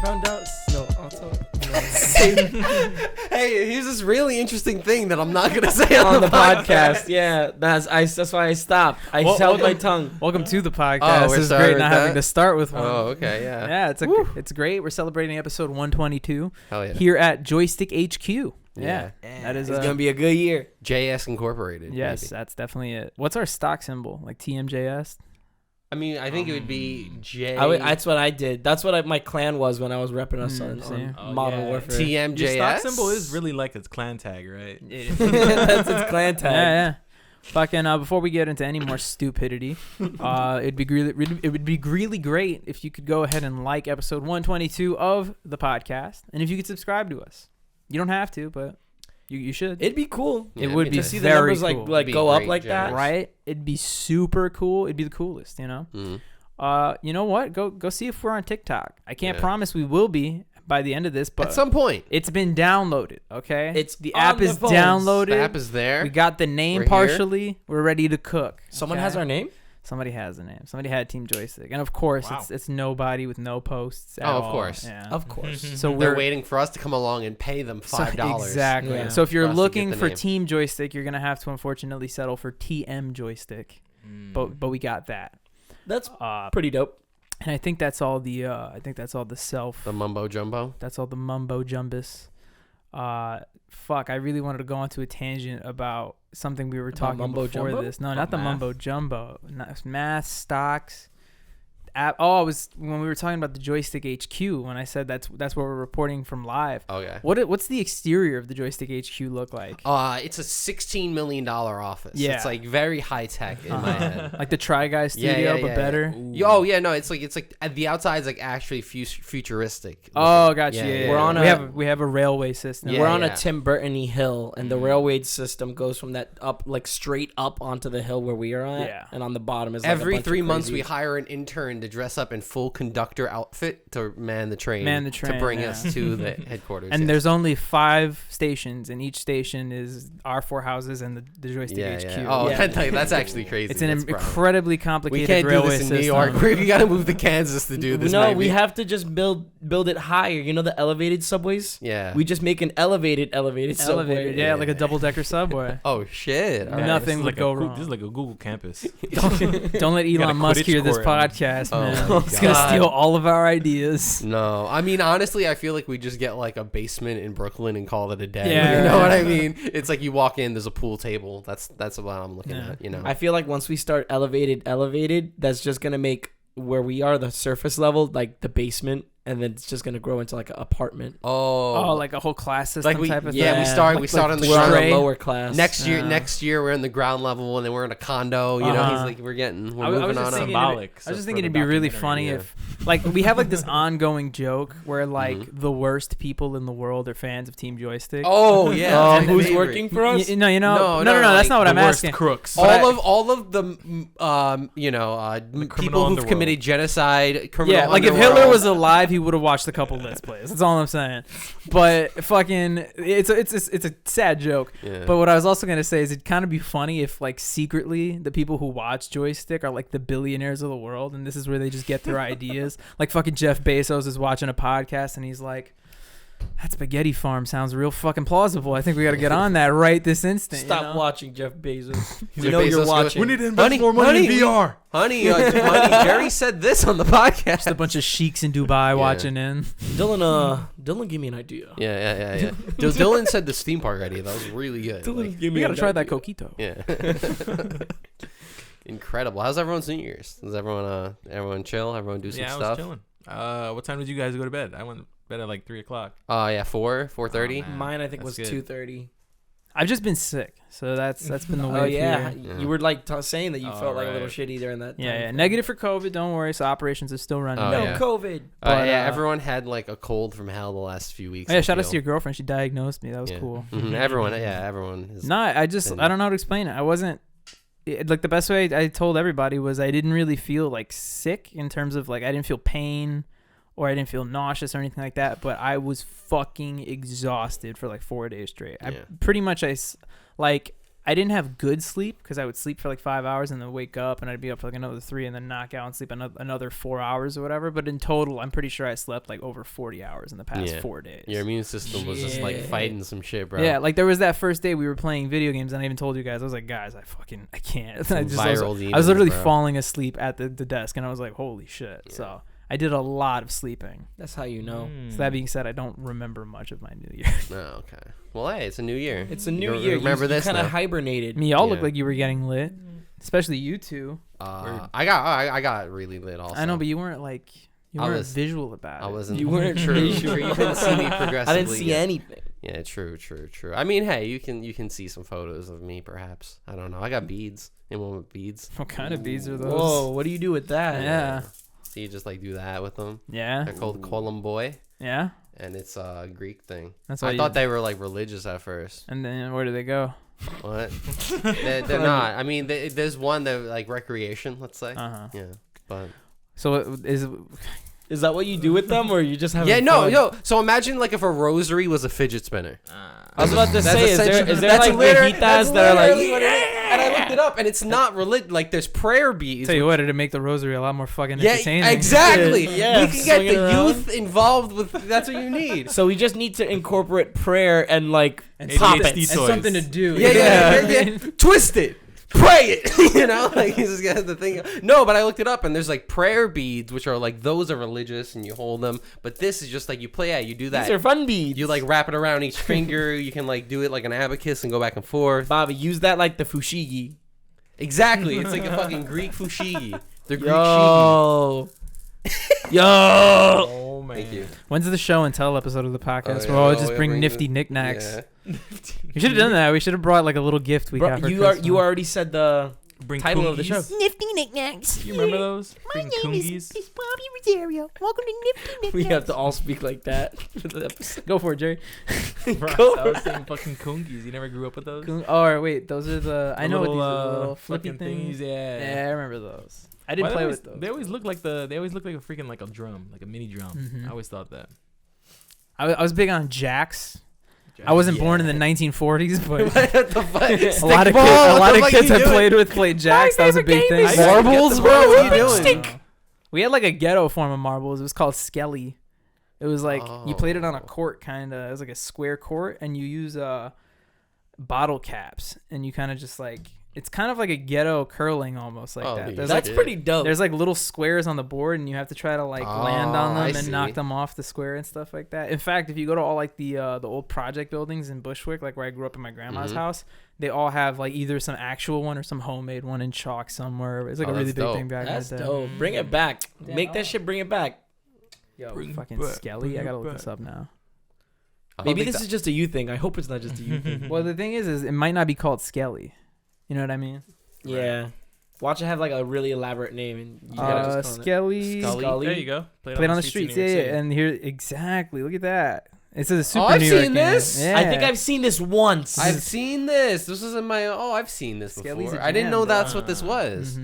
found out. No, I'll tell. No. Hey, here's this really interesting thing that I'm not gonna say on the podcast. Yeah, that's why I stopped. I held my tongue. Welcome to the podcast. we're It's starting great with not that? having to start with one. Oh, okay, yeah. Yeah, it's great. We're celebrating episode 122 Hell yeah. here at Joystick HQ. Yeah. Yeah. That is It's gonna be a good year. JS Incorporated. Yes, maybe. that's definitely it. What's our stock symbol? Like TMJS? I mean, I think it would be J. That's what I did. That's what my clan was when I was repping us on Modern Warfare. TMJS. Your stock symbol is really like its clan tag, right? That's its clan tag. Yeah. Fucking before we get into any more stupidity, it would be really great if you could go ahead and like episode 122 of the podcast, and if you could subscribe to us. You don't have to, but you should. It'd be cool. It would be to see the very numbers cool. like Be go up great, like that. James. Right? It'd be super cool. It'd be the coolest, you know? Mm-hmm. You know what? Go see if we're on TikTok. I can't Yeah. promise we will be by the end of this, but At some point. it's been downloaded, okay? It's the on app the is phones. downloaded. The app is there. We got the name We're here. partially. We're ready to cook. Someone okay? has our name. Somebody has the name. Somebody had Team Joystick, and of course, Wow. it's nobody with no posts. At Oh, of all. course. Yeah. Of course. So They're we're waiting for us to come along and pay them $5. exactly. Yeah. So if you're For us to looking get the for name. Team Joystick, you're gonna have to unfortunately settle for TM Joystick. But we got that. That's Uh, pretty dope. and I think that's all the self. The mumbo jumbo. That's all the mumbo jumbus. Fuck, I really wanted to go onto a tangent about something we were About talking mumbo before jumbo? this. No, About not the math? mumbo jumbo. Math, stocks. App. Oh, it was when we were talking about the Joystick HQ when I said that's what we're reporting from live. Okay. What's the exterior of the Joystick HQ look like? It's a $16 million office. Yeah. It's like very high tech in my head. Like the Try Guy studio, but better. Oh yeah, no, it's like at the outside is like actually futuristic. Oh, gotcha. Yeah, Yeah, yeah, We're yeah. on we have a railway system. Yeah, We're on yeah. a Tim Burton-y hill, and the railway system goes from that up, like straight up onto the hill where we are at. Yeah. And on the bottom is like Every a bunch 3 of months we crazies. hire an intern to dress up in full conductor outfit to man the train. to bring yeah. us to the headquarters. And yes. there's only 5 stations, and each station is our 4 houses and the Joystick yeah, HQ. yeah. Oh, Yeah. that's actually crazy. It's an That's probably- incredibly We complicated can't do railway this in system. New York. We gotta move to Kansas to do this. No, maybe. we have to just build it higher. You know the elevated subways? Yeah. We just make an elevated subway. Elevated, yeah, like a double-decker subway. Oh shit! All right. Nothing would go This wrong. is like a Google campus. Don't let got a Elon Musk Quidditch hear this court on. podcast, Oh man. my He's gonna God. steal all of our ideas. No, I mean honestly, I feel like we just get like a basement in Brooklyn and call it a day. Yeah. You know what I mean? It's like you walk in, there's a pool table. That's what I'm looking Yeah. at. You know. I feel like once we start elevated, that's just gonna make where we are the surface level like the basement, and then it's just gonna grow into like an apartment. Oh, like a whole class system like we type of yeah thing. we start Like on the we're on ground. a lower class. Next year, Yeah. next year we're in the ground level, and then we're in a condo. You know, Uh-huh. he's like, we're I was moving just on up. thinking Symbolic. I was just thinking it'd be really funny yeah. if, like, we have like this ongoing joke where like Mhm. the worst people in the world are fans of Team Joystick. Oh yeah, Oh, that's my who's favorite. working for us? No, No, no, that's like not what the I'm worst asking. crooks. But all of the criminal people who've underworld. committed genocide, criminal Yeah, like if underworld. Hitler was alive, he would have watched a couple Let's Plays. That's all I'm saying. But fucking, it's a sad joke. Yeah. But what I was also gonna say is it'd kind of be funny if like secretly the people who watch Joystick are like the billionaires of the world, and this is where they just get their ideas. Like fucking Jeff Bezos is watching a podcast and he's like, "That spaghetti farm sounds real fucking plausible. I think we got to get on that right this instant." Stop you know? watching Jeff Bezos. Jeff We know Bezos you're goes, watching. We need to invest Honey, more money honey, in VR. honey, Jerry said this on the Just a podcast. bunch of sheiks in Dubai watching in. Dylan, give me an idea. Yeah. Dylan said the Steam Park idea. That was really good. Like, give We got to try that coquito. yeah. Incredible. How's everyone's New Year's? Does everyone chill? Everyone do some Yeah, I stuff? was chilling. What time did you guys go to bed? I went to bed at like 3 o'clock. Yeah, 4:30. Oh, man. Mine I think That's was good. 2:30. I've just been sick, so that's been the way. Oh yeah, Yeah. you were like saying that you Oh, felt like a little right. shitty during that. Yeah, time yeah. frame. Negative for COVID. Don't worry. So operations is still running. Oh, No yeah. COVID. But, Yeah, everyone had like a cold from hell the last few weeks. Oh, yeah, I shout out feel. to your girlfriend. She diagnosed me. That was Yeah. cool. Mhm, Everyone is. No, I don't know how to explain it. I wasn't. Like the best way I told everybody was I didn't really feel like sick in terms of like I didn't feel pain or I didn't feel nauseous or anything like that, but I was fucking exhausted for like 4 days straight. Yeah. I pretty much like I didn't have good sleep because I would sleep for like 5 hours and then wake up and I'd be up for like another 3 and then knock out and sleep another 4 hours or whatever. But in total, I'm pretty sure I slept like over 40 hours in the past 4 days. Your immune system was just like fighting some shit, bro. Yeah, like there was that first day we were playing video games and I even told you guys, I was like, guys, I can't. I was literally falling asleep at the desk and I was like, holy shit. Yeah. So I did a lot of sleeping. That's how you know. So that being said, I don't remember much of my New Year. Oh, okay. Well, hey, it's a new year. It's a new year. Remember this? Kind of hibernated. Y'all look like you were getting lit, especially you two. I got really lit also. I know, but you weren't like visual about it. I wasn't. You weren't true. You didn't see me progressively. I didn't see anything. Yeah, true. I mean, hey, you can see some photos of me, perhaps. I don't know. I got beads. Anyone with beads? What kind of beads are those? Whoa, what do you do with that? Yeah. So you just like do that with them. Yeah. They're called Columboy. Yeah. And it's a Greek thing. I thought they were like religious at first. And then where do they go? What? they're not. I mean, there's one that like recreation, let's say. Yeah, but. So is that what you do with them, or you just have? Yeah, no. So imagine like if a rosary was a fidget spinner. I was about to say, is there like viejitas that are like? And I looked it up, and it's not religion. Like there's prayer beads. Tell you what, it'd make the rosary a lot more fucking entertaining. Yeah, exactly. Yeah, we can get the youth involved with. That's what you need. So we just need to incorporate prayer and like pop it and something to do. Yeah. Twist it. Pray it, like he's just got the thing. No, but I looked it up and there's like prayer beads, which are like those are religious and you hold them. But this is just like you play you do that. These are fun beads. You like wrap it around each finger. You can like do it like an abacus and go back and forth. Bobby, use that like the fushigi. Exactly, it's like a fucking Greek fushigi. The Greek shigi. Yo. Oh man. Thank you. When's the show and tell episode of the podcast? We'll always just bring nifty knickknacks. Yeah. We should have done that. We should have brought like a little gift we got for Christmas. You already said the Bring title of the show. Nifty Knickknacks. You remember those? My name is Bobby Rosario. Welcome to Nifty Knickknacks. We have to all speak like that for the episode. Go for it, Jerry. Bro, I was saying fucking kungies. You never grew up with those? Oh, wait. Those are the... I know what these little flippy things. Yeah, I remember those. I didn't play with those. They always look like a freaking like a drum, like a mini drum. Mm-hmm. I always thought that. I was big on jacks. I wasn't born in the 1940s, but a lot of kids I played jacks. That was a big thing. Marbles, bro? What are you doing? We had like a ghetto form of marbles. It was called Skelly. It was like you played it on a court, kind of. It was like a square court, and you use bottle caps, and you kind of just like. It's kind of like a ghetto curling almost like that. That's pretty dope. There's like little squares on the board and you have to try to like land on them and knock them off the square and stuff like that. In fact, if you go to all like the old project buildings in Bushwick, like where I grew up in my grandma's house, they all have like either some actual one or some homemade one in chalk somewhere. It's like a really big thing back in the day. That's dope. Bring it back. Make that shit. Bring it back. Yo, fucking Skelly. I gotta look this up now. Maybe this is just a you thing. I hope it's not just a you thing. Well, the thing is it might not be called Skelly. You know what I mean? Yeah. Watch it have like a really elaborate name. And you gotta just Skelly. There you go. Played on the streets. Yeah. And here, exactly. Look at that. It says a super I've New York seen this. Yeah. I think I've seen this once. I've seen this. This was in my. I've seen this before. I didn't know that's what this was.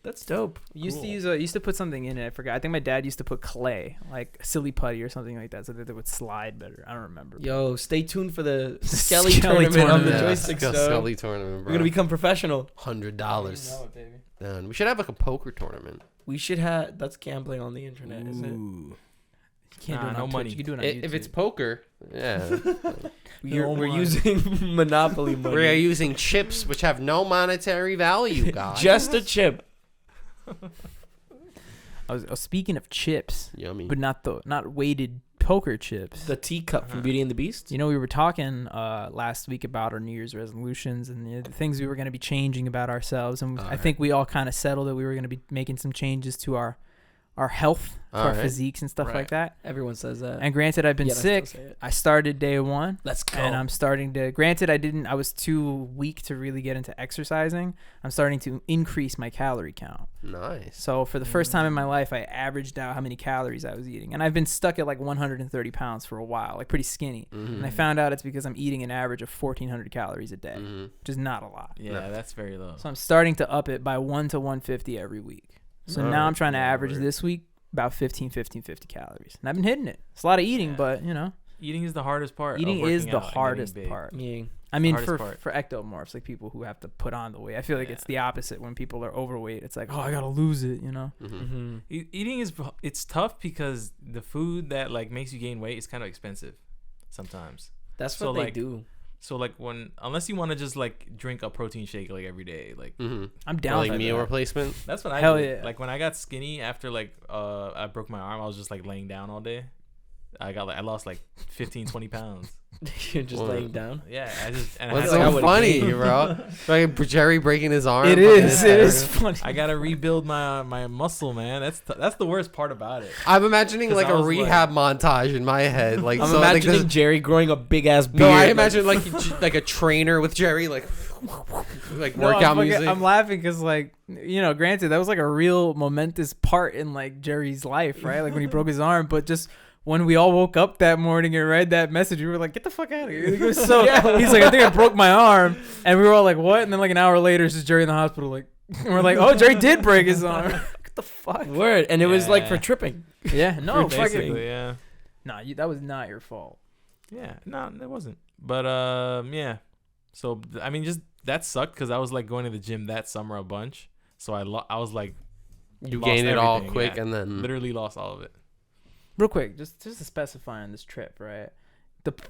That's dope. Used to put something in it. I forgot. I think my dad used to put clay, like silly putty or something like that, so that they would slide better. I don't remember. Yo, stay tuned for the Skelly tournament on the Joystick show. Skelly tournament, bro. We're gonna become professional. $100. Man, we should have like a poker tournament. We should have. That's gambling on the internet, isn't it? You can't do it on Twitch. money. You can do it on YouTube. If it's poker, yeah. We're using Monopoly money. We're using chips which have no monetary value, guys. Just a chip. I was speaking of chips, Yummy. but not weighted poker chips. The teacup from Beauty and the Beast. You know, we were talking last week about our New Year's resolutions and the things we were going to be changing about ourselves, and I think we all kind of settled that we were going to be making some changes to our health, to our physiques and stuff like that. Everyone says that. And granted, I've been sick. I started day one. Let's go. And I'm starting to. Granted, I was too weak to really get into exercising. I'm starting to increase my calorie count. Nice. So for the first time in my life, I averaged out how many calories I was eating, and I've been stuck at like 130 pounds for a while, like pretty skinny. And I found out it's because I'm eating an average of 1,400 calories a day, which is not a lot. Yeah, that's very low. So I'm starting to up it by 1 to 150 every week. So now I'm trying to average this week about 1550 calories. And I've been hitting it. It's a lot of eating, but, you know. Eating is the hardest part. Eating of is working the out and getting hardest big. part. Yeah. I mean, hardest for part. for ectomorphs, like people who have to put on the weight, I feel like Yeah. it's the opposite. When people are overweight, it's like, oh, I gotta lose it, you know. Mm-hmm. Eating it's tough because the food that like makes you gain weight is kind of expensive sometimes. That's So, what they like, do. So like unless you want to just like drink a protein shake like every day, like I'm Or down like for meal that. replacement. that's what I Hell did. yeah. Like when I got skinny after like I broke my arm, I was just like laying down all day. I lost like 15, 20 pounds. You're just What? laying down. Yeah, I just and What's like, I so would've funny, gained. bro? Like Jerry breaking his arm. It fucking is. It is hysterical. funny. I gotta rebuild my muscle, man. That's the worst part about it. I'm imagining 'Cause like I a was, like- rehab montage in my head. Like I'm so, like, imagining this- Jerry growing a big ass beard. No, I like- imagine like a trainer with Jerry, like No, workout music. I'm laughing because, like, you know, granted, that was like a real momentous part in like Jerry's life, right? Like when he broke his arm, but just when we all woke up that morning and read that message, we were like, "Get the fuck out of here!" It was so he's like, "I think I broke my arm," and we were all like, "What?" And then like an hour later, it's just Jerry in the hospital, like, and we're like, "Oh, Jerry did break his arm." What the fuck? Word, and it was like for Yeah. tripping. Yeah, no, Basically, fucking, yeah. nah, that was not your fault. Yeah, no, it wasn't. But yeah. So I mean, just that sucked because I was like going to the gym that summer a bunch. So I was like, you lost gain it all everything, quick, yeah. and then literally lost all of it. Real quick, just to specify on this trip, right?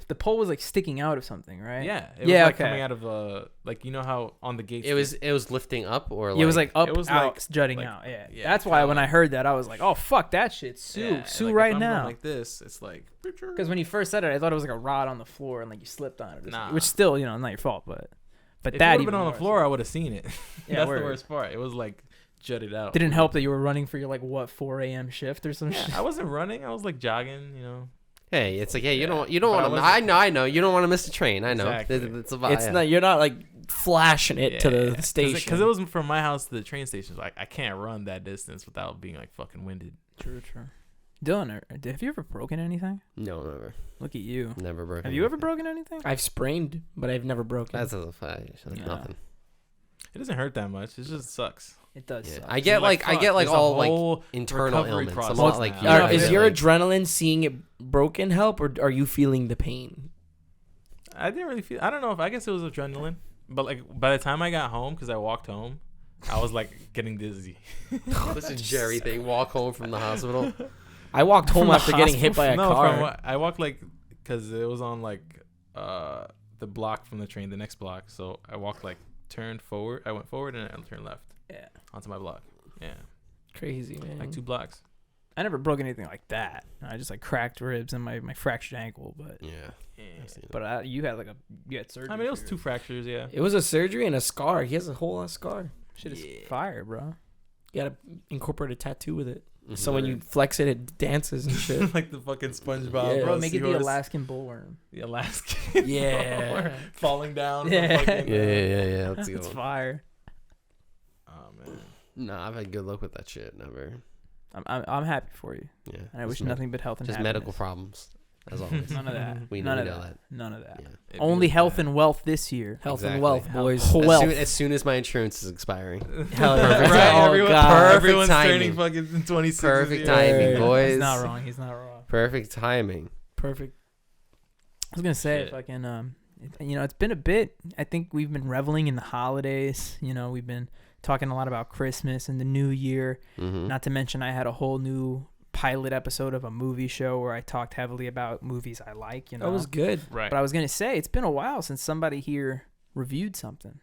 The pole was like sticking out of something, right? Yeah, it Yeah, was like okay. coming out of like you know how on the gates it was lifting up or It was like up, it was out, like- jutting like- out. Yeah. yeah, That's why kinda when I like- heard that, I was like, "Oh fuck that shit, sue, Yeah, sue like, if right I'm going now." like this, it's like Because when you first said it, I thought it was like a rod on the floor and like you slipped on it, or Nah. something, which still, you know, not your fault, but if that it would have even been on the more floor, so. I would have seen it. Yeah, That's word. the worst part. It was like jutted out. Didn't help that you were running for your like what 4 a.m. shift or some Yeah, shit. I wasn't running. I was like jogging. You know. hey, it's like hey, you Yeah. don't But I want to. wasn't- I know you don't want to miss the train. I know. Exactly. It's about It's not. You're not like flashing it to the station. Because it was from my house to the train station. Like I can't run that distance without being like fucking winded. True. Dylan, have you ever broken anything? No, never, Look at you. never broken. Have you ever anything. broken anything? I've sprained, but I've never broken. That's a fact. Yeah. Nothing. It doesn't hurt that much. It just sucks. It does. Yeah. suck. I get like fuck, all there's a like whole internal recovery ailments. I'm process not like now. Yeah, Is yeah, your like, adrenaline seeing it broken help, or are you feeling the pain? I didn't really feel. I don't know if I guess it was adrenaline, but like by the time I got home, because I walked home, I was like getting dizzy. this is Jerry thing. Walk home from the hospital. I walked home From the after getting hit by a no, car. I walked like because it was on like the block from the train, the next block. So I walked like turned forward. I went forward and I turned left. Yeah. Onto my block. Yeah, Crazy, man. like 2 blocks. I never broke anything like that. I just like cracked ribs and my fractured ankle, but Yeah. Yeah. I've seen it. but you had surgery. I mean, it was for 2 fractures. Yeah. It was a surgery and a scar. He has a whole scar. Shit is Yeah. fire, bro. You gotta incorporate a tattoo with it. Mhm. So when you flex it, it dances and shit. Like the fucking SpongeBob. Yeah. Bro, make it the seahorse. Alaskan bullworm. The Alaskan. Yeah. Falling down. from Yeah. fucking, Yeah. That's a good It's one. fire. Oh man. Nah, I've had good luck with that shit. Never. I'm happy for you, Yeah. and I wish Just med- nothing but health and Just happiness. medical problems, as always. None of that. We None know of that. that. None of that. Yeah. It Only was health bad. and wealth this year. Health Exactly. and wealth, Health. boys. Wealth. As soon as my insurance is expiring. Hell yeah. Perfect Right, timing. everyone, God. Perfect everyone's timing. turning fucking 26. Perfect this timing, year. Yeah. boys. He's not wrong. He's not wrong. Perfect timing. Perfect. I was gonna say Shit. fucking it's been a bit. I think we've been reveling in the holidays. We've been talking a lot about Christmas and the New Year. Mm-hmm. Not to mention, I had a whole new pilot episode of a movie show where I talked heavily about movies I like. That was good. Right. But I was gonna say it's been a while since somebody here reviewed something,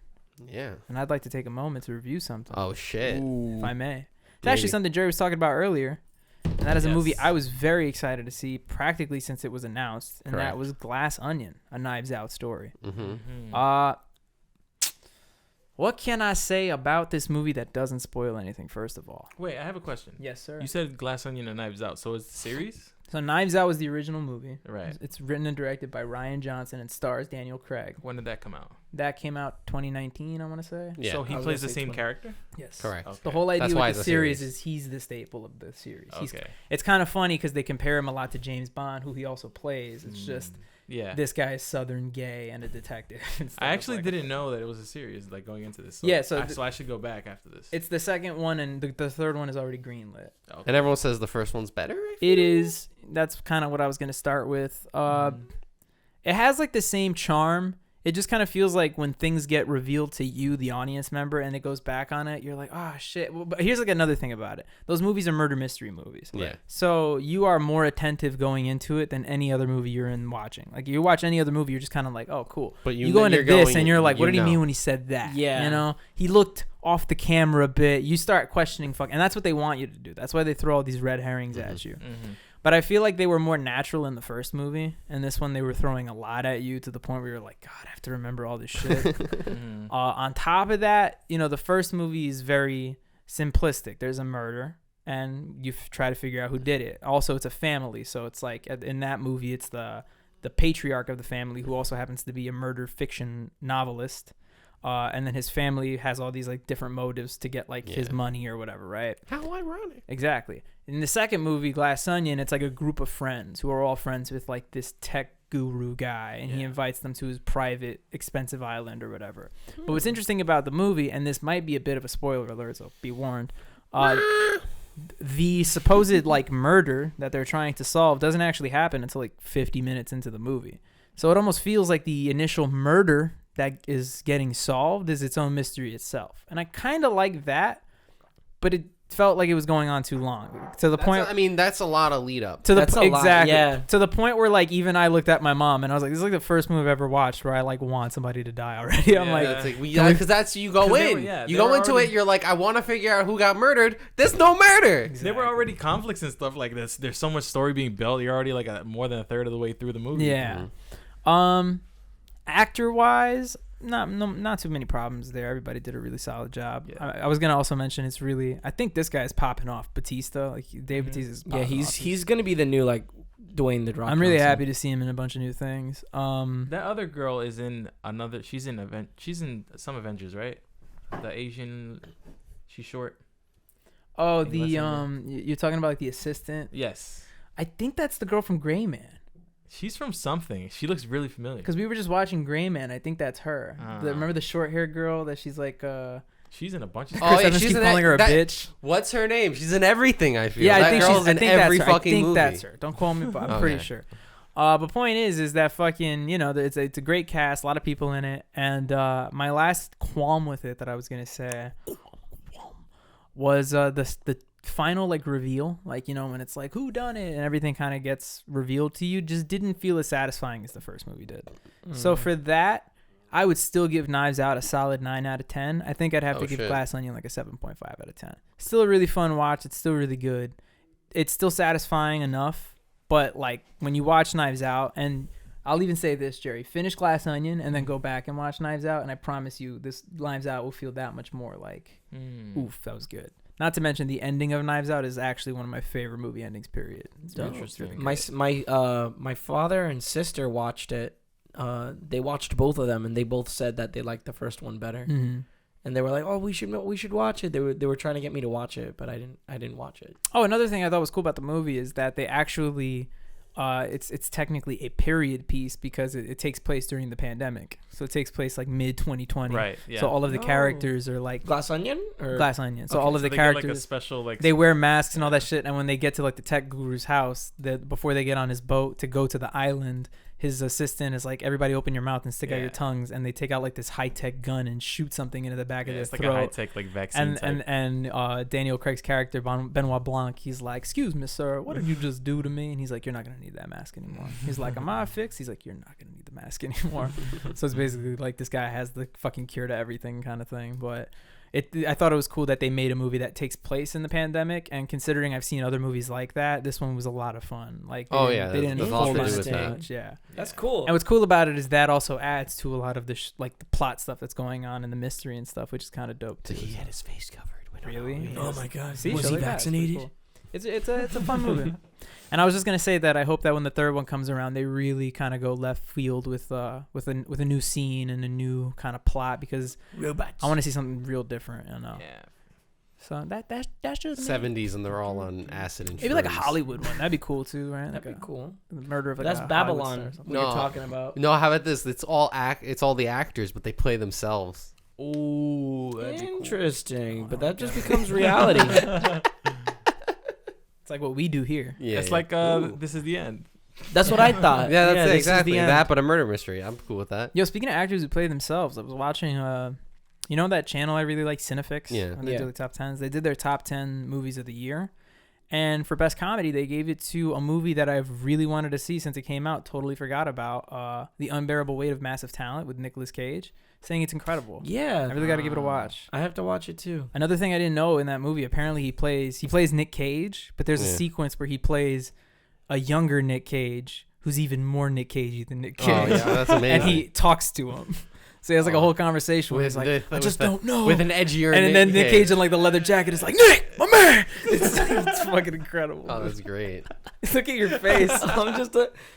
Yeah. and I'd like to take a moment to review something, Oh shit. if I may. It's Maybe. actually something Jerry was talking about earlier, and that is a movie Yes. I was very excited to see practically since it was announced, and that Correct. was Glass Onion, a Knives Out story. Mm-hmm. Mhm. What can I say about this movie that doesn't spoil anything, first of all? Wait, I have a question. Yes, sir. You said Glass Onion and Knives Out, so it's the series, So Knives Out was the original movie. right? It's written and directed by Ryan Johnson and stars Daniel Craig. When did that come out? That came out 2019, I want to say. Yeah. So he I was plays gonna the say same 20. character. Yes. Correct. Okay. The whole idea That's why with the it's a series series. is he's the staple of the series. Okay. It's kind of funny because they compare him a lot to James Bond, who he also plays. It's just Yeah. this guy is Southern gay and a detective. instead I of, actually like, didn't know that it was a series like going into this. So Yeah, so so I should go back after this. It's the second one, and the third one is already greenlit. Okay. And everyone says the first one's better. It is. That's kind of what I was gonna start with. It has like the same charm. It just kind of feels like when things get revealed to you, the audience member, and it goes back on it, you're like, oh shit. Well, but here's like another thing about it. Those movies are murder mystery movies. Yeah. So you are more attentive going into it than any other movie you're in watching. Like you watch any other movie, you're just kind of like, oh cool. But You go into this and you're like, what did he know. mean when he said that? Yeah. You know, he looked off the camera a bit. You start questioning and that's what they want you to do. That's why they throw all these red herrings at you. Mm-hmm. But I feel like they were more natural in the first movie, and this one they were throwing a lot at you to the point where you're like, God, I have to remember all this shit. Mm-hmm. On top of that, you know, the first movie is very simplistic. There's a murder, and you try to figure out who did it. Also, it's a family, so it's like in that movie, it's the patriarch of the family who also happens to be a murder fiction novelist. And then his family has all these like different motives to get like his money or whatever, right? How ironic. Exactly. In the second movie, Glass Onion, it's like a group of friends who are all friends with like this tech guru guy, and he invites them to his private, expensive island or whatever. But what's interesting about the movie, and this might be a bit of a spoiler alert, so be warned, the supposed like murder that they're trying to solve doesn't actually happen until like 50 minutes into the movie. So it almost feels like the initial murder that is getting solved is its own mystery itself. And I kind of like that, but it felt like it was going on too long to the point. I mean, that's a lot of lead up. To the That's a lot, exactly yeah. to the point where like even I looked at my mom and I was like, this is like the first movie I've ever watched where I like want somebody to die already. I'm Yeah. like, It's like because that's you go 'Cause they in. were- yeah, you they go were into already- it. You're like, I want to figure out who got murdered. There's no murder. There were already conflicts and stuff like this. There's so much story being built. You're already like more than a third of the way through the movie. yeah. Actor wise, not too many problems there. Everybody did a really solid job. Yeah. I was gonna also mention it's really, I think this guy is popping off. Batista, like Dave Bautista's Yeah, popping off. he's gonna be the new like Dwayne the Rock. I'm really Johnson. happy to see him in a bunch of new things. That other girl is in another. She's in some Avengers, right? The Asian. She's short. Oh, Like less you're talking about like the assistant. Yes. I think that's the girl from Gray Man. She's from something. She looks really familiar. Because we were just watching Gray Man. I think that's her. Remember the short haired girl that she's like. She's in a bunch of Oh, Chris yeah, Evans she's keep in calling her a that- bitch. What's her name? She's in everything. I feel. Yeah, that I think girl's she's. I in think every that's her. I fucking think movie. that's her. Don't quote me, but I'm Okay. pretty sure. But point is that fucking, you know, it's a great cast, a lot of people in it, and my last qualm with it that I was gonna say was the final like reveal, like, you know, when it's like who done it and everything kind of gets revealed to you, just didn't feel as satisfying as the first movie did. So for that, I would still give Knives Out a solid 9 out of 10. I think I'd have to give shit. Glass Onion like a 7.5 out of 10. Still a really fun watch. It's still really good. It's still satisfying enough, but like when you watch Knives Out, and I'll even say this, Jerry, finish Glass Onion and then go back and watch Knives Out, and I promise you this Knives Out will feel that much more like, oof, that was good. Not to mention the ending of Knives Out is actually one of my favorite movie endings, period. So Interesting. it's really great. My father and sister watched it. They watched both of them, and they both said that they liked the first one better. Mhm. And they were like, "Oh, we should watch it." They were trying to get me to watch it, but I didn't watch it. Oh, another thing I thought was cool about the movie is that they actually, it's technically a period piece because it takes place during the pandemic. So it takes place like mid 2020. Right. Yeah. So all of the Oh. characters are like Glass Onion or Glass Onion. So Okay, all of So the they get, like, a characters, special like. they wear masks and all that shit. And when they get to like the tech guru's house, before they get on his boat to go to the island, his assistant is like, everybody open your mouth and stick out your Yeah. tongues, and they take out like this high tech gun and shoot something into the back Yeah, of it's their like a high throat. tech like vaccine. And Daniel Craig's character Benoit Blanc, he's like, "Excuse me, sir, what did you just do to me?" And he's like, "You're not gonna need that mask anymore." He's like, "Am I fixed?" He's like, "You're not gonna need the mask anymore." So it's basically like this guy has the fucking cure to everything kind of thing. But I thought it was cool that they made a movie that takes place in the pandemic, and considering I've seen other movies like that, this one was a lot of fun. Like, Oh, yeah, they didn't there's a lot hold to on do it with too that. much. Yeah. That's cool. And what's cool about it is that also adds to a lot of the like the plot stuff that's going on and the mystery and stuff, which is kind of dope too. He had his face covered. We don't know Really? who he Oh is. my God! See, Was shit he like that. It's pretty vaccinated? cool. It's a fun movie. And I was just gonna say that I hope that when the third one comes around, they really kind of go left field with a new scene and a new kind of plot, because Robots. I want to see something real different. You know. Yeah. So that's just me. 70s, and they're all on acid and Maybe like a shrooms. Hollywood one. That'd be cool too, right? That'd Like be cool. the murder of like That's a Hollywood star Babylon. or something. What you're No. talking about? No, how about this? It's all the actors, but they play themselves. Ooh, Interesting, but that just becomes reality. It's like what we do here. Yeah, It's yeah. like Ooh. this is the end. That's what I thought. Yeah, that's it, this is the exactly end. that, but a murder mystery. I'm cool with that. Yo, speaking of actors who play themselves, I was watching you know that channel I really like, Cinefix? Yeah. When they Yeah. do the top 10s. They did their top 10 movies of the year. And for best comedy, they gave it to a movie that I've really wanted to see since it came out. Totally forgot about The Unbearable Weight of Massive Talent with Nicolas Cage, saying it's incredible. Yeah, I really got to give it a watch. I have to watch it too. Another thing I didn't know in that movie, apparently he plays Nick Cage, but there's a Yeah. sequence where he plays a younger Nick Cage who's even more Nick Cagey than Nick Oh, Cage. yeah, that's amazing. And he talks to him. So he has like a whole conversation where he's like, I just don't know. With an edgier And then Nick Cage in like the leather jacket is like, Nick, my man. It's fucking incredible. Oh, that's great. Look at your face.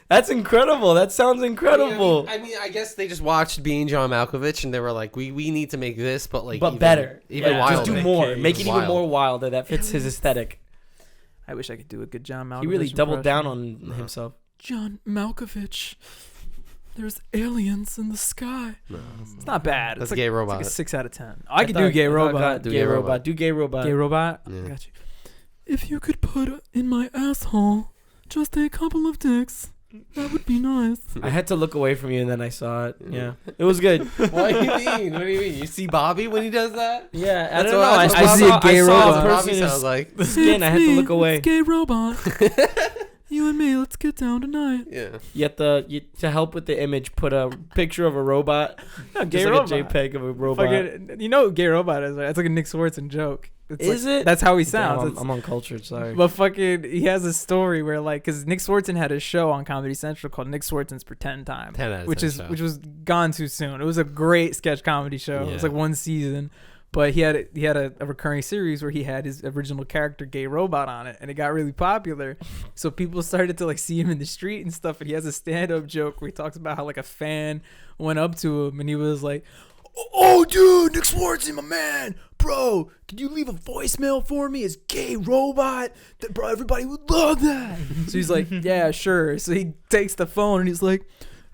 That's incredible. That sounds incredible. I guess they just watched Being John Malkovich, and they were like, we need to make this, but like, but better. even Yeah, wilder. just do more. Make it even Wild. more wilder. That fits his aesthetic. I wish I could do a good John Malkovich. He really doubled down impression. on himself. John Malkovich. There's aliens in the sky. No, It's not bad. that's It's Gay like, Robot. It's like a 6 out of 10. I could do Gay Robot. Do Gay Gay robot. Robot. Do gay robot. Gay Robot. Yeah. I got you. If you could put in my asshole just a couple of dicks, that would be nice. I had to look away from you, and then I saw it. Yeah, it was good. What do you mean? What do you mean? You see Bobby when he does that? Yeah, I That's don't what- know. that's what I Bobby- saw, gay I saw robot. a Bobby person sounds is like. skin. I had to look away. It's Gay Robot. You and me, let's get down tonight. Yeah. You have to help with the image, put a picture of a robot. No, Just Gay like Robot. a JPEG of a robot. Fucking, you know what Gay Robot is, right? It's like a Nick Swartzen joke. It's Is like, it? That's how he Damn, sounds. I'm, It's- I'm uncultured. Sorry. But fucking, he has a story where like, because Nick Swartzen had a show on Comedy Central called Nick Swartzen's Pretend Time, 10 out of 10 show. which was gone too soon. It was a great sketch comedy show. It was Yeah. like one season, but he had a recurring series where he had his original character Gay Robot on it, and it got really popular. So people started to like see him in the street and stuff. And he has a stand-up joke where he talks about how like a fan went up to him and he was like, "Oh, dude, Nick Swartzen, my man, bro, can you leave a voicemail for me? It's Gay Robot, bro. Everybody would love that." So he's like, "Yeah, sure." So he takes the phone and he's like,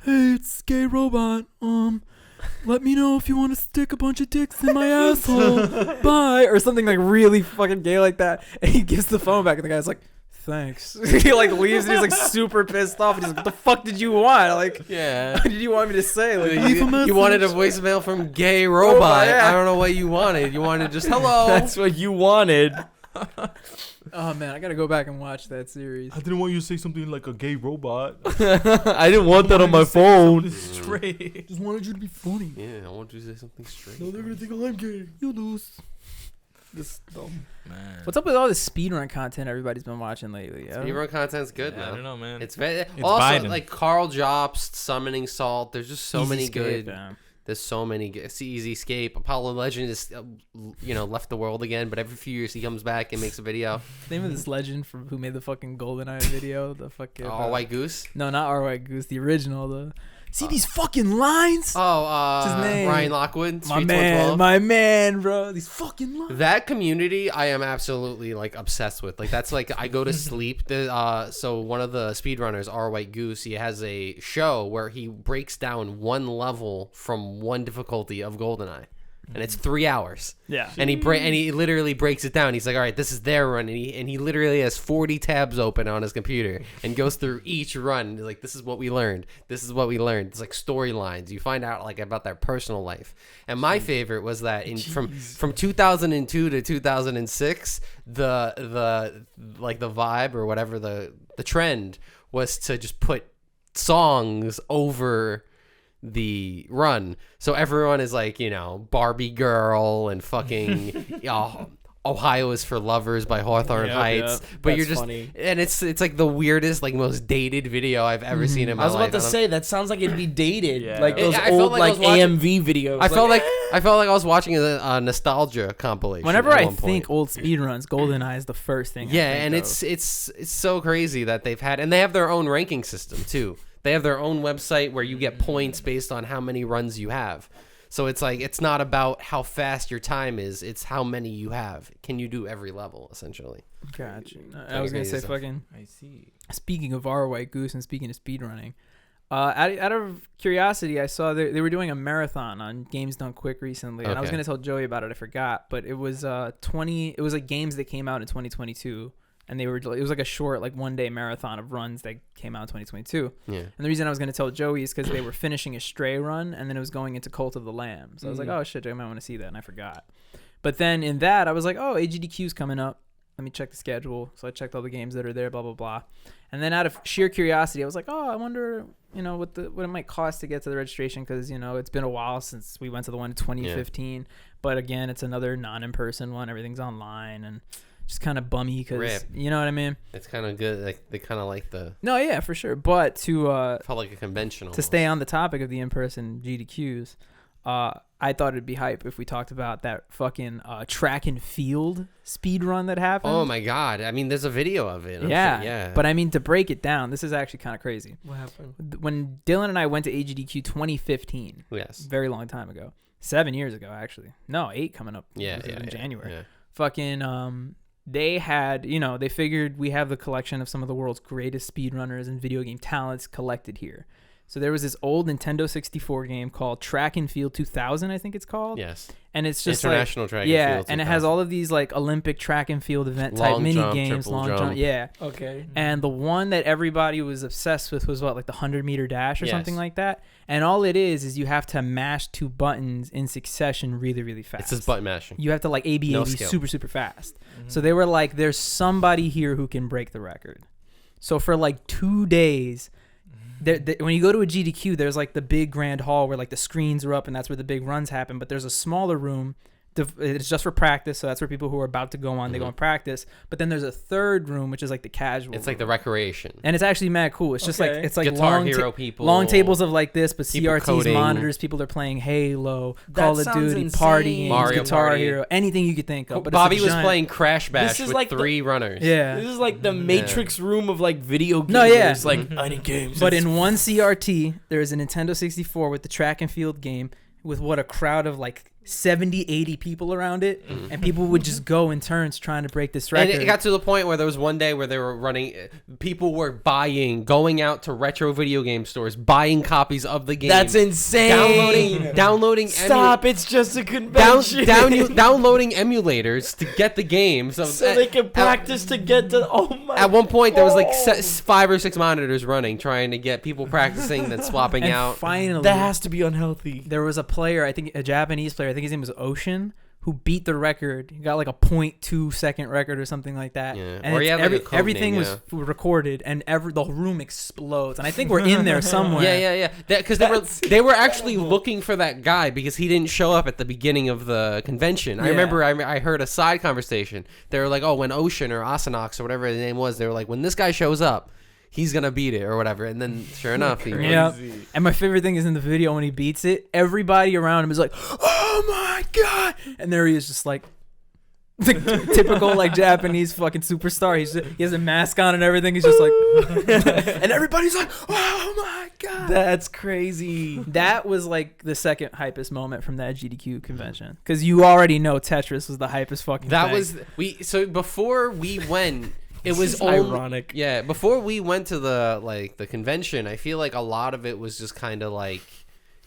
"Hey, it's Gay Robot. Let me know if you want to stick a bunch of dicks in my asshole. Bye," or something like really fucking gay like that. And he gives the phone back, and the guy's like, "Thanks." He like leaves, and he's like super pissed off. And he's like, "What the fuck did you want? Like, Yeah. what did you want me to say? Like, leave a message." You wanted a voicemail from Gay Robot. yeah. I don't know what you wanted. You wanted just hello. That's what you wanted. Oh man, I gotta go back and watch that series. I didn't want you to say something like a gay robot. I didn't want that on my phone. Straight. Just wanted you to be funny. Yeah, I want you to say something straight. They're gonna think I'm gay. You lose. Man. What's up with all this speedrun content everybody's been watching lately? Speedrun content's good, Yeah, I don't man. know, man. It's very It's also Biden. like Carl Jobst, Summoning Salt. There's just so many good. There's so many good. It's Easy Escape. Apollo Legend is, left the world again, but every few years he comes back and makes a video. Name of this legend from who made the fucking GoldenEye video? The fucking Oh, White Goose. No, not R. White Goose. The original. See these fucking lines? Oh, What's his name? Ryan Lockwood. My Streets man, 112. my man, bro. These fucking lines. That community, I am absolutely like obsessed with. Like that's like I go to sleep. So one of the speedrunners, R. White Goose, he has a show where he breaks down one level from one difficulty of GoldenEye, and it's 3 hours. Yeah. And he literally breaks it down. He's like, all right, this is their run, and he literally has 40 tabs open on his computer and goes through each run. And he's like, this is what we learned. This is what we learned. It's like storylines. You find out like about their personal life. And my favorite was that from 2002 to 2006, the vibe or whatever the trend was to just put songs over the run, so everyone is like, Barbie Girl and fucking Ohio is for Lovers by Hawthorne Heights. But That's you're just funny. and it's like the weirdest, like most dated video I've ever seen in my I was life. about to say that sounds like it'd be dated, Yeah. like those I felt old like I like was watching- AMV videos. I felt like I was watching a nostalgia compilation. Whenever at I one think point. old speedruns, GoldenEye is the first thing. Yeah, I think and of. it's so crazy that they've had, and they have their own ranking system too. They have their own website where you get points based on how many runs you have. So it's like it's not about how fast your time is; it's how many you have. Can you do every level essentially? Gotcha. I was gonna say fucking. I see. Speaking of our white goose and speaking of speedrunning, out of curiosity, I saw they were doing a marathon on Games Done Quick recently, and I was Okay. gonna tell Joey about it. I forgot, but it was 20. It was like games that came out in 2022, and it was like a short, like 1 day marathon of runs that came out in 2022. Yeah. And the reason I was gonna tell Joey is because they were finishing a Stray run, and then it was going into Cult of the Lamb. So I was like, oh shit, I might want to see that, and I forgot. But then in that, I was like, oh, AGDQ's coming up. Let me check the schedule. So I checked all the games that are there, blah, blah, blah. And then out of sheer curiosity, I was like, oh, I wonder, what it might cost to get to the registration, because, it's been a while since we went to the one in 2015. Yeah. But again, it's another non-in-person one. Everything's online and just kind of bummy because, you know what I mean? It's kind of good. Like they kind of like the. No, yeah, for sure. But to felt like a conventional. To stay on the topic of the in-person GDQs, I thought it'd be hype if we talked about that fucking track and field speed run that happened. Oh my god! I mean, there's a video of it. Yeah, yeah. But I mean, to break it down, this is actually kind of crazy. What happened? When Dylan and I went to AGDQ 2015, yes, very long time ago, 7 years ago actually. No, 8 coming up. Yeah, in January. Yeah. Fucking they had, they figured we have the collection of some of the world's greatest speedrunners and video game talents collected here. So there was this old Nintendo 64 game called Track and Field 2000, I think it's called. Yes. And it's just International Track and Field. Yeah, Field and it has all of these like Olympic track and field event type Long mini jump, games, triple long jump. jump. Yeah. Okay. And the one that everybody was obsessed with was like the 100-meter dash or Yes. something like that. And all it is you have to mash 2 buttons in succession really, really fast. It's just button mashing. You have to like AB No super, skill. super fast. So they were like, there's somebody here who can break the record. So for like 2 days, when you go to a GDQ, there's like the big grand hall where like the screens are up and that's where the big runs happen. But there's a smaller room. It's just for practice, so that's where people who are about to go on, they go and practice. But then there's a third room, which is like the casual. It's like the room. recreation. And it's actually mad cool. It's just like it's like Guitar long Hero people. long tables of like this, but people CRTs, coding. monitors. People are playing Halo, That Call of sounds Duty, insane. party games, Mario Guitar Party. Hero, anything you could think of. But Bobby it's a was giant- playing Crash Bash This is with like 3 runners. Yeah. This is like the Matrix room of like video games. No, yeah. It's like any games. But in one CRT, there is a Nintendo 64 with the track and field game with what a crowd of like 70, 80 people around it. And people would just go in turns trying to break this record. And it got to the point where there was one day where they were running, people were going out to retro video game stores, buying copies of the game. That's insane. Downloading. Stop! It's just a convention. Downloading emulators to get the game, so they can practice to get to. Oh my! At one point, there was like 5 or 6 monitors running, trying to get people practicing, then swapping and out. finally, that has to be unhealthy. there was a player, I think a Japanese player, I think his name was Ocean, who beat the record. He got like a 0.2 second record or something like that. Yeah. And Or he had, like, a code everything name, was recorded, and the room explodes. And I think we're in there somewhere. Yeah. Because they were actually looking for that guy because he didn't show up at the beginning of the convention. I Yeah. remember I heard a side conversation. They were like, oh, when Ocean or Asanox or whatever his name was, they were like, when this guy shows up, he's gonna beat it or whatever. And then sure enough, he Yeah. And my favorite thing is in the video when he beats it, everybody around him is like, "Oh my god!" And there he is, just like the typical like Japanese fucking superstar. He has a mask on and everything. He's just like, and everybody's like, "Oh my god!" That's crazy. That was like the second hypest moment from that GDQ convention, because you already know Tetris was the hypest fucking. That thing. was So before we went. It This was is only, ironic. Yeah, before we went to the convention, I feel like a lot of it was just kind of like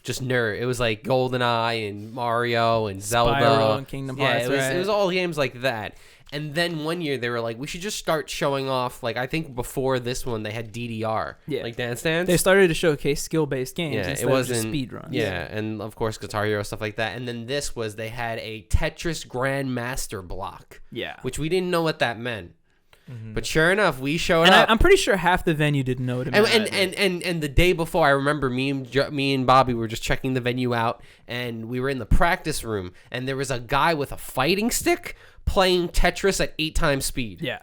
just nerd. It was like GoldenEye and Mario and Zelda Spyro and Kingdom Hearts. Yeah, it was all games like that. And then one year they were like, we should just start showing off. Like I think before this one they had DDR, like Dance Dance. They started to showcase skill-based games Yeah, instead it wasn't of just speed runs. Yeah, and of course Guitar Hero stuff like that. And then this was they had a Tetris Grandmaster block. Yeah. Which we didn't know what that meant. But sure enough, we showed And up. I'm pretty sure half the venue didn't know what it meant. And the day before, I remember me and Bobby were just checking the venue out, and we were in the practice room, and there was a guy with a fighting stick playing Tetris at 8 times speed. Yeah.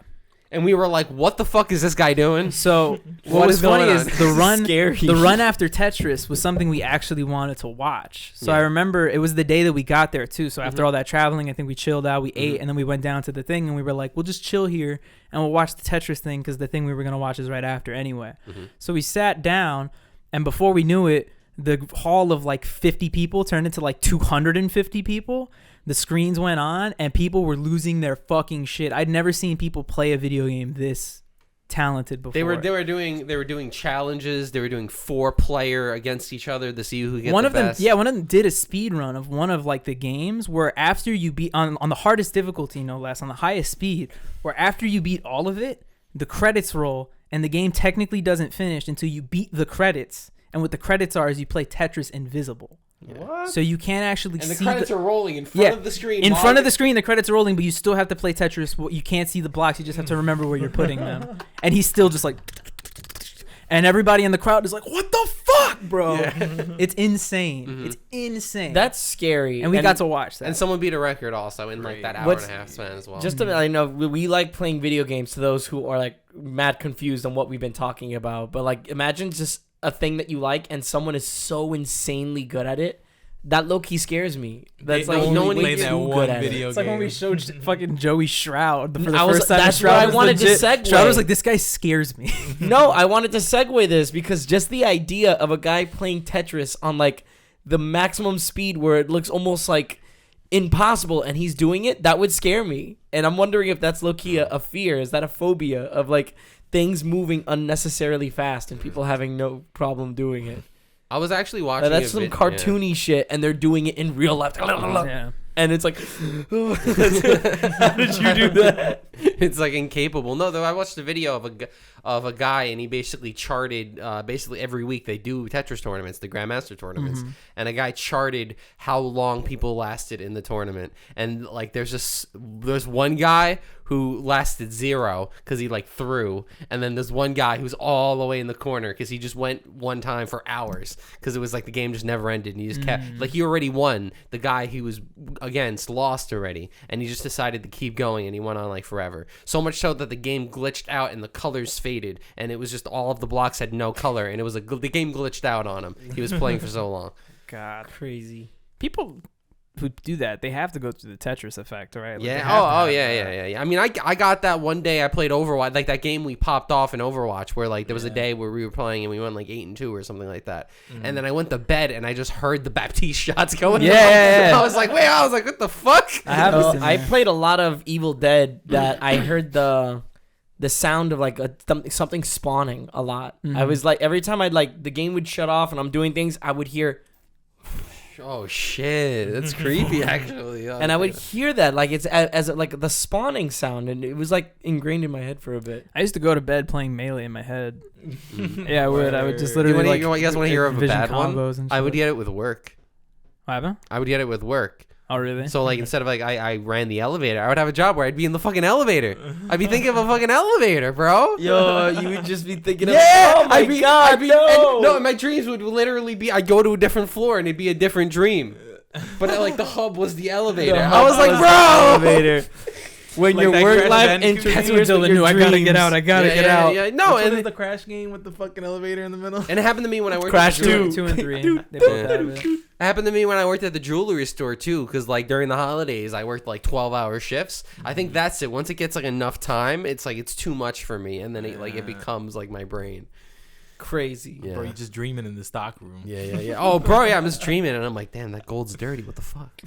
And we were like, "What the fuck is this guy doing?" So what What was is funny going is on? the run, Scary. the run after Tetris was something we actually wanted to watch. So I remember it was the day that we got there too. So after all that traveling, I think we chilled out, we ate, and then we went down to the thing, and we were like, we'll just chill here and we'll watch the Tetris thing because the thing we were gonna watch is right after anyway. So we sat down, and before we knew it, the hall of like 50 people turned into like 250 people. The screens went on and people were losing their fucking shit. I'd never seen people play a video game this talented before. They were doing challenges. They were doing 4-player against each other to see who gets one the of them best. yeah, one of them did a speed run of one of like the games where after you beat on the hardest difficulty, no less, on the highest speed, where after you beat all of it, the credits roll and the game technically doesn't finish until you beat the credits. And what the credits are is you play Tetris invisible. What? So you can't actually And the see credits are rolling in front of the screen. in front of the screen, the credits are rolling, but you still have to play Tetris. You can't see the blocks. You just have to remember where you're putting them. And he's still just like, and everybody in the crowd is like, "What the fuck, bro?" Yeah. It's insane. Mhm. It's insane. That's scary. and we got to watch that. And someone beat a record also in like that hour What's- and a half span as well. Just to I know we like playing video games. To those who are like mad confused on what we've been talking about, but like imagine just a thing that you like and someone is so insanely good at it. That low key scares me. That's They like only no one play is that too one good at video it. It's like when we showed fucking Joey Shroud for the I was- first time. that's Shroud where I was wanted to legit. segue. Shroud was like, "This guy scares me." No, I wanted to segue this because just the idea of a guy playing Tetris on like the maximum speed where it looks almost like impossible and he's doing it, that would scare me. And I'm wondering if that's low-key a fear. Is that a phobia of like things moving unnecessarily fast and people having no problem doing it? I was actually watching. That's some cartoony shit and they're doing it in real life. Yeah. And it's like, how did you do that? It's like incapable. No, though I watched a video of a guy and he basically charted. Basically every week they do Tetris tournaments, the Grandmaster tournaments, and a guy charted how long people lasted in the tournament. And like there's one guy who lasted 0 because he like threw, and then there's one guy who's all the way in the corner because he just went one time for hours because it was like the game just never ended and he just kept like he already won. The guy he was against lost already, and he just decided to keep going and he went on like forever. So much so that the game glitched out and the colors faded and it was just all of the blocks had no color and it was the game glitched out on him. He was playing for so long. God, Crazy. people who do that, they have to go through the Tetris effect, right? Like, they Yeah. have to Oh have yeah. I mean, I got that one day I played Overwatch, like that game we popped off in Overwatch, where like there was a day where we were playing and we went like 8-2 or something like that. And then I went to bed and I just heard the Baptiste shots going. Yeah. I was like, what the fuck? I have this in I there. played a lot of Evil Dead that I heard the sound of like something spawning a lot. I was like, every time I'd like the game would shut off and I'm doing things, I would hear, Oh shit, that's creepy actually. and I would hear that like it's as like the spawning sound, and it was like ingrained in my head for a bit. I used to go to bed playing Melee in my head. Yeah, I would. I would just literally You guys want to hear of a vision bad one? combos and I would shit. get it with work. What happened? I would get it with work. Oh, really? So like instead of like I ran the elevator, I would have a job where I'd be in the fucking elevator. I'd be thinking of a fucking elevator, bro. Yo, you would just be thinking of, Yeah, oh my god, no. No, my dreams would literally be I'd go to a different floor and it'd be a different dream. But like the hub was the elevator. The I hub was like, was bro. the elevator. When Like your that work Crash life Bandicoot That's interferes what with Dylan your knew. I gotta get dreams. out. I gotta get out. Yeah, no, Which one and is the Crash game with the fucking elevator in the middle? and it happened to me when I worked Crash at the jewelry. 2 and 3. They both have it. It happened to me when I worked at the jewelry store too, because like during the holidays I worked like 12-hour shifts. I think that's it. Once it gets like enough time, it's like it's too much for me, and then it becomes like my brain. Crazy. Yeah. Bro, you just dreaming in the stock room. Yeah. Oh, bro, yeah, I'm just dreaming, and I'm like, damn, that gold's dirty. What the fuck?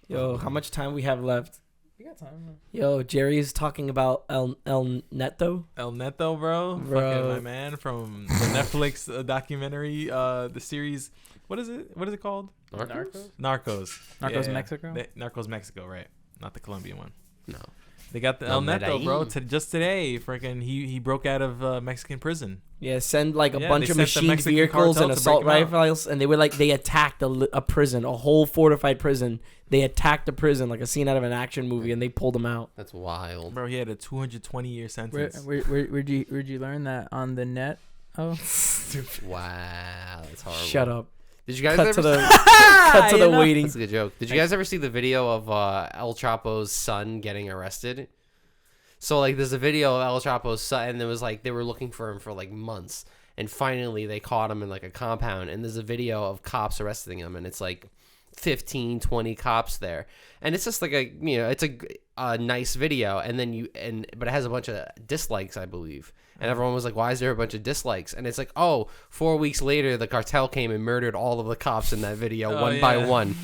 Yo, how much time we have left? We got time. Yo, Jerry's talking about El Neto. El Neto, bro. Bro. Fucking my man from the Netflix documentary, the series. What is it? What is it called? Narcos? Narcos. Narcos Mexico? Narcos Mexico, right? Not the Colombian one. No. They got the No, El Neto, bro. Medellin. Just today, freaking, he broke out of Mexican prison. Yeah, send like a Yeah, bunch they of sent the machined Mexican vehicles cartel and to break assault 'em out. rifles, and they attacked a prison, a whole fortified prison. They attacked the prison like a scene out of an action movie, and they pulled them out. That's wild. Bro, he had a 220-year sentence. Where'd you learn that on the net? Oh, Wow, that's horrible. Shut up. Did you guys Cut ever to the waiting. That's a good joke. Did you guys ever see the video of El Chapo's son getting arrested? So like there's a video of El Chapo's son, and it was like they were looking for him for like months, and finally they caught him in like a compound, and there's a video of cops arresting him, and it's like 15, 20 cops there. And it's just like it's a nice video. And then but it has a bunch of dislikes, I believe. And everyone was like, why is there a bunch of dislikes? And it's like, 4 weeks later, the cartel came and murdered all of the cops in that video one by one.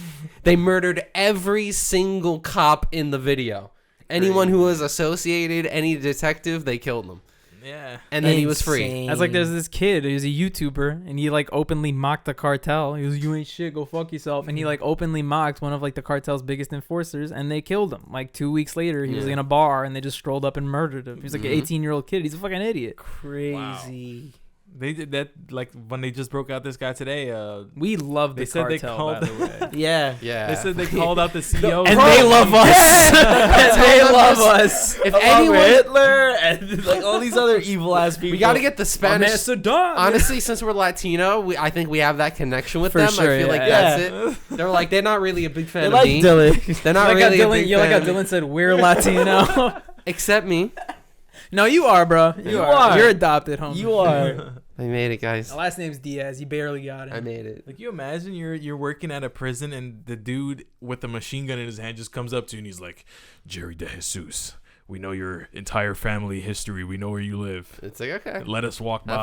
They murdered every single cop in the video. Anyone who was associated, any detective, they killed them. Yeah. And then he was free. That's like there's this kid who's a YouTuber and he like openly mocked the cartel. He was, you ain't shit, go fuck yourself. And he like openly mocked one of like the cartel's biggest enforcers and they killed him. Like 2 weeks later, he was in a bar and they just strolled up and murdered him. He was like an 18-year-old kid. He's a fucking idiot. Crazy. They did that like when they just broke out this guy today. We love the They said they cartel, called- by the way. Yeah. Yeah. They said they called out the CEO. And they love us. And they love us. If Along with anyone, Hitler and like all these other evil ass people. we got to get the Spanish. Saddam. Honestly, since we're Latino, I think we have that connection with For them. sure, I feel like yeah. that's it. They're like, they're not really a big fan They of like me. Dylan. They're not like really how a big Dylan, like how fan of me. Dylan said, we're Latino. Except me. No, you are, bro. You are. You're adopted, homie. You are. I made it, guys. My last name's Diaz. You barely got it. I made it. Like, you imagine you're working at a prison and the dude with the machine gun in his hand just comes up to you and he's like, Jerry De Jesus, we know your entire family history. We know where you live. It's like, okay. Let us walk Have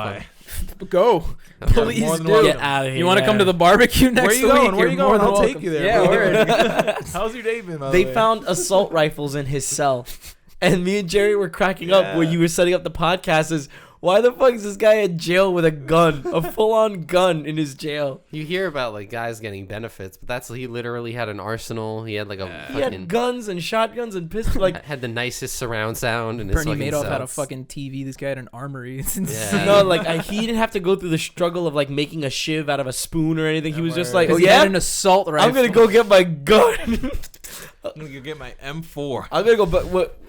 by. Go. Please More than do. welcome. Get out of here. You want to come to the barbecue next Where you week? going? Where You're you more going? than I'll take welcome. you there. Yeah, bro. word. How's your day been, by the They way? found assault rifles in his cell. And me and Jerry were cracking up when you were setting up the podcast is, why the fuck is this guy in jail with a gun? A full-on gun in his jail. You hear about like guys getting benefits, but he literally had an arsenal. He had like a He had guns and shotguns and pistols. Like, had the nicest surround sound and his Bernie fucking Madoff had a cells. fucking TV. This guy had an armory. It's Yeah. insane. no, like he didn't have to go through the struggle of like making a shiv out of a spoon or anything. He was just like, 'Cause oh he had yeah, an assault rifle. I'm gonna go get my gun. I'm going to go get my M4. I'm gonna go. But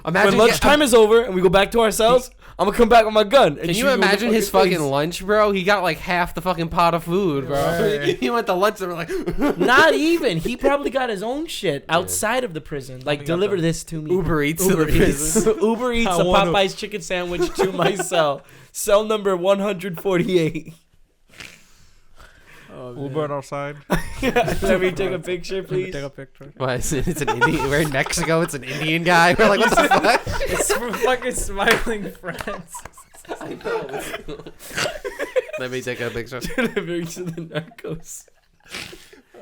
Imagine when lunchtime is over and we go back to our cells, I'm gonna come back with my gun. And Can shoot you with the imagine his fucking face. lunch, bro? He got like half the fucking pot of food, bro. Right. He went to lunch and we're like, Not even. He probably got his own shit outside of the prison. Like, got deliver the this to me. Uber Eats to the prison. Uber Eats I a wanna- Popeye's chicken sandwich to my cell. Cell number 148. Oh, Uber outside. Let me take a picture, please. Take a picture. Why is it? It's an Indian. We're in Mexico. It's an Indian guy. We're like, what the fuck? It's from fucking Smiling Friends. Let me take a picture. Delivery to the narcos.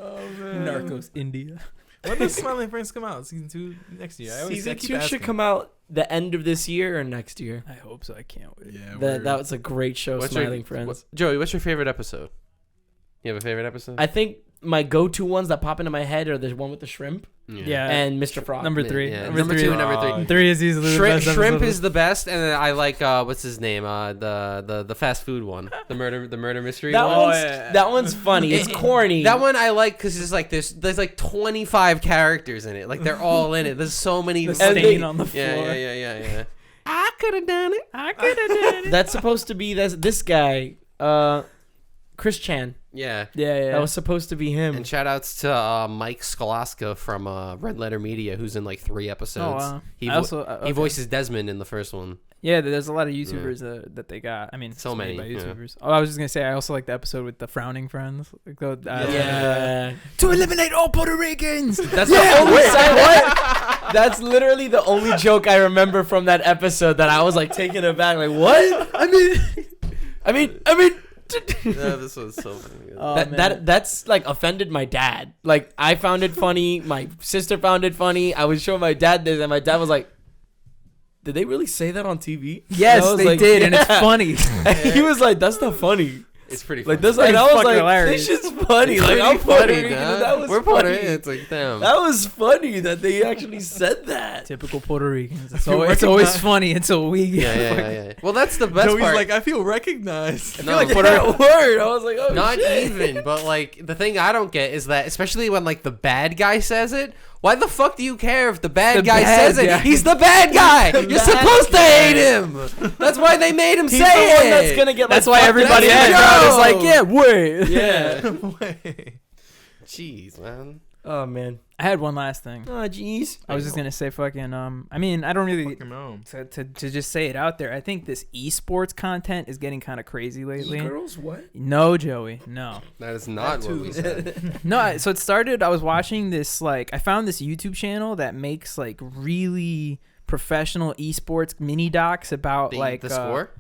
Oh, man. Narcos, India. When does Smiling Friends come out? Season 2 next year? I Season keep 2 should asking. come out the end of this year or next year. I hope so. I can't wait. Yeah, That was a great show, What's Smiling your, Friends. Joey, what's your favorite episode? You have a favorite episode? I think my go-to ones that pop into my head are the one with the shrimp Yeah. and Mr. Frog. Number 3. Yeah. Number Number 3. 2 and number 3. 3 is easily the Shrimp, best shrimp episode. is the best, and then I like what's his name? The fast food one, the murder mystery That one. one's yeah. that one's funny. It's corny. That one I like because it's like there's like 25 characters in it. Like they're all in it. There's so many. The And stain they- on the floor. Yeah. I could have done it. I could have done it. That's supposed to be this guy, Chris Chan. Yeah. Yeah. That was supposed to be him. And shout outs to Mike Skolaska from Red Letter Media, who's in like 3 episodes. Oh, wow. He, I vo- also, he okay. voices Desmond in the first one. Yeah, there's a lot of YouTubers that they got. I mean, So it's made many, by yeah. YouTubers. Oh, I was just gonna say I also like the episode with the frowning friends. Like yeah. To eliminate all Puerto Ricans. That's the only side. That's literally the only joke I remember from that episode that I was like taken aback. Like, what? I mean. Yeah, this was so funny. Oh, man. That's like offended my dad. Like, I found it funny. My sister found it funny. I was showing my dad this, and my dad was like, "Did they really say that on TV?" Yes, And I was they like, did, and it's "Yeah." funny. And he was like, "That's not funny." It's pretty Like funny. this, and I was fucking like, hilarious. "This shit's funny." It's Like, pretty I'm Puerto funny, Rican, dog. and that was We're Puerto funny. Rican. It's like, damn. That was funny that they actually said that. Typical Puerto Ricans. It's You always, always recognize- funny until we yeah, get yeah. Well, that's the best Joey's part. like, I feel recognized. No, Like, Puerto that word, I was like, "Oh Not shit." even, but like the thing I don't get is that, especially when like the bad guy says it, why the fuck do you care if the bad guy bad says guy. it? He's the bad guy. The You're bad supposed to guy. hate him. That's why they made him He's say the one it. that's gonna get. That's like, why fucked everybody up. in the Let's crowd is go. like, yeah, wait. Yeah. Way. Jeez, man. Oh man. I had one last thing. Oh, jeez. I was just gonna say fucking. I mean, I don't really Fucking know. to just say it out there. I think this esports content is getting kind of crazy lately. Girls, what? No, Joey, no. That is not what we said. No, so it started. I was watching this I found this YouTube channel that makes like really professional esports mini docs about The score?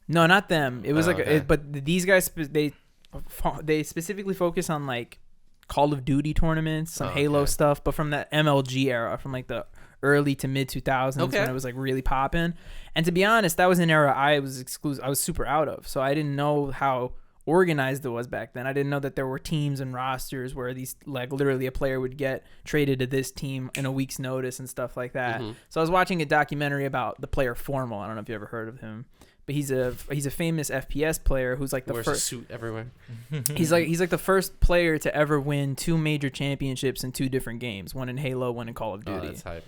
No, not them. It was okay. but these guys they specifically focus on like Call of Duty tournaments, some Halo stuff, but from that MLG era, from like the early to mid 2000s when it was like really popping. And to be honest, that was an era I was super out of, so I didn't know how organized it was back then. I didn't know that there were teams and rosters where these like literally a player would get traded to this team in a week's notice and stuff like that. So I was watching a documentary about the player Formal. I don't know if you ever heard of him, but he's a famous FPS player who's like the Wears first a suit everywhere. he's like the first player to ever win 2 major championships in 2 different games, one in Halo, one in Call of Duty. Oh, that's hype.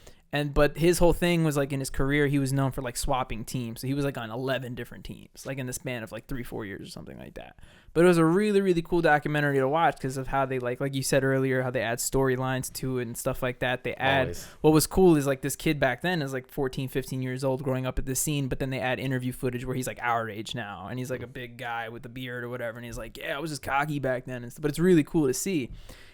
But his whole thing was like in his career, he was known for like swapping teams. So he was like on 11 different teams, like in the span of like 3-4 years or something like that. But it was a really, really cool documentary to watch because of how they like you said earlier, how they add storylines to it and stuff like that. They add, Always. what was cool is like this kid back then is like 14, 15 years old growing up at this scene. But then they add interview footage where he's like our age now. And he's like a big guy with a beard or whatever. And he's like, yeah, I was just cocky back then. But it's really cool to see.